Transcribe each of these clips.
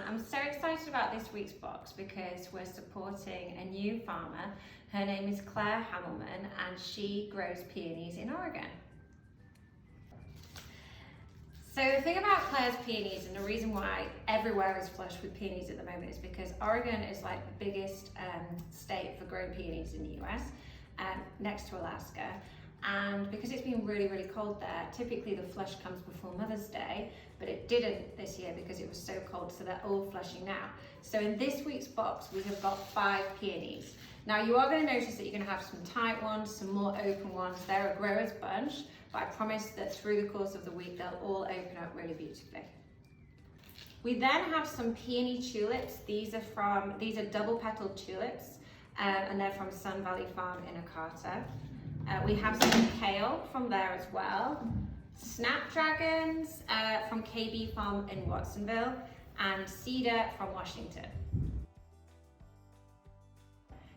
I'm so excited about this week's box because we're supporting a new farmer. Her name is Claire Hammelman and she grows peonies in Oregon. So the thing about Claire's peonies, and the reason why everywhere is flush with peonies at the moment, is because Oregon is like the biggest state for growing peonies in the US, next to Alaska. And because it's been really, really cold there, typically the flush comes before Mother's Day, but it didn't this year because it was so cold, so they're all flushing now. So in this week's box, we have got 5 peonies. Now you are going to notice that you're going to have some tight ones, some more open ones. They're a grower's bunch, but I promise that through the course of the week, they'll all open up really beautifully. We then have some peony tulips. These are double petaled tulips, and they're from Sun Valley Farm in Arcata. We have some kale from there as well, snapdragons from KB Farm in Watsonville, and cedar from Washington.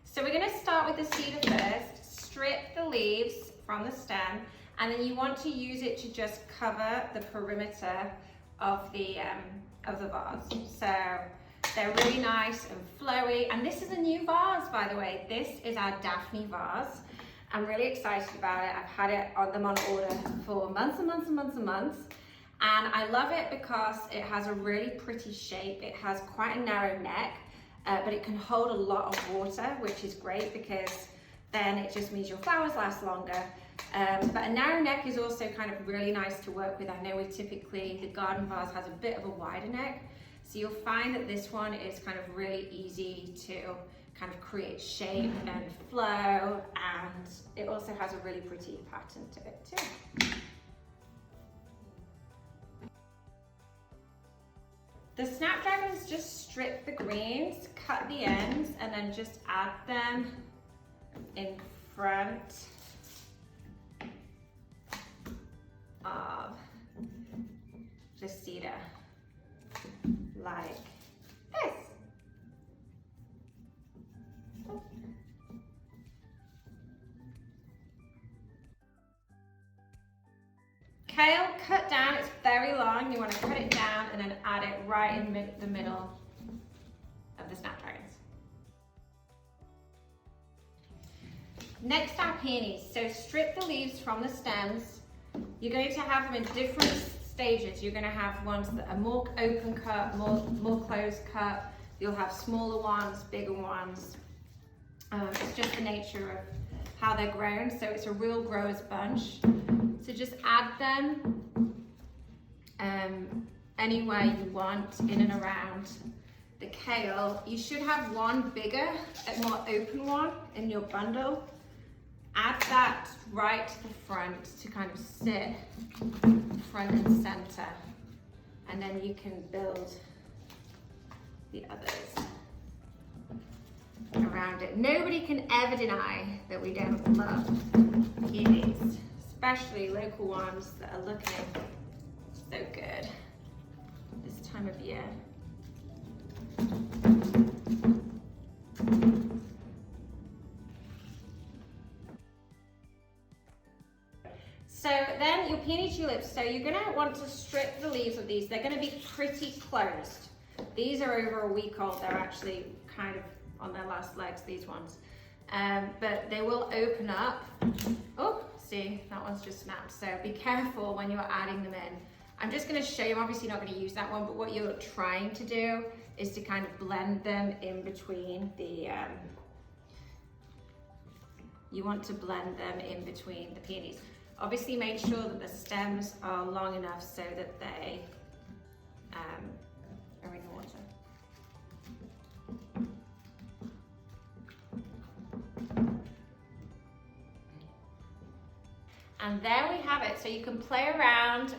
So we're going to start with the cedar first. Strip the leaves from the stem, and then you want to use it to just cover the perimeter of the vase. So they're really nice and flowy, and this is a new vase, by the way. This is our Daphne vase. I'm really excited about it. I've had it on them on order for months and months and months and months. And I love it because it has a really pretty shape. It has quite a narrow neck, but it can hold a lot of water, which is great because then it just means your flowers last longer. But a narrow neck is also kind of really nice to work with. I know the garden vase has a bit of a wider neck. So you'll find that this one is kind of really easy to kind of create shape and flow, and it also has a really pretty pattern to it too. The snapdragons, just strip the greens, cut the ends, and then just add them in front of the cedar, like this. Kale, cut down, it's very long. You want to cut it down and then add it right in the middle of the snapdragons. Next are peonies. So strip the leaves from the stems. You're going to have them in different stages. You're going to have ones that are more open cut, more closed cut. You'll have smaller ones, bigger ones. It's just the nature of how they're grown. So it's a real grower's bunch. So just add them anywhere you want in and around the kale. You should have one bigger and more open one in your bundle. Add that right to the front to kind of sit front and center. And then you can build the others around it. Nobody can ever deny that we don't love peonies, especially local ones that are looking so good this time of year. So then your peony tulips, so you're gonna want to strip the leaves of these. They're gonna be pretty closed. These are over a week old. They're actually kind of on their last legs, these ones. But they will open up. Oh, see, that one's just snapped. So be careful when you're adding them in. I'm just gonna show you, I'm obviously not gonna use that one, but what you're trying to do is to kind of blend them in between the, you want to blend them in between the peonies. Obviously make sure that the stems are long enough so that they are in water. And there we have it. So you can play around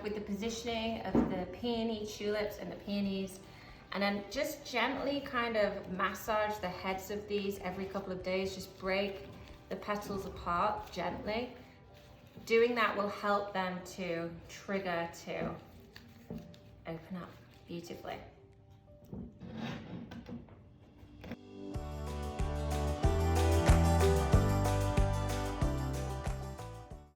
with the positioning of the peony tulips and the peonies, and then just gently kind of massage the heads of these every couple of days. Just break the petals apart gently. Doing that will help them to trigger to open up beautifully.